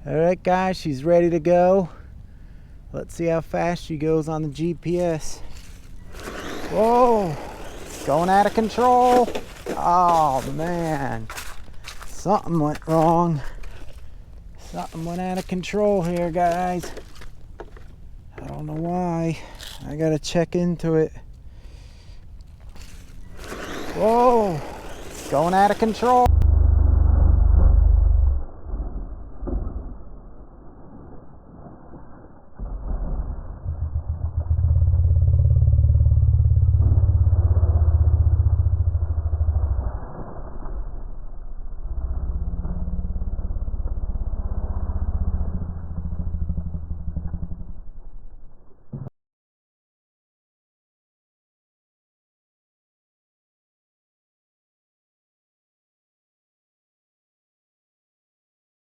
Alright guys, she's ready to go. Let's see how fast she goes on the GPS. Whoa, going out of control. Oh man, something went wrong. Something went out of control here, guys. I don't know why. I gotta check into it. Whoa, going out of control.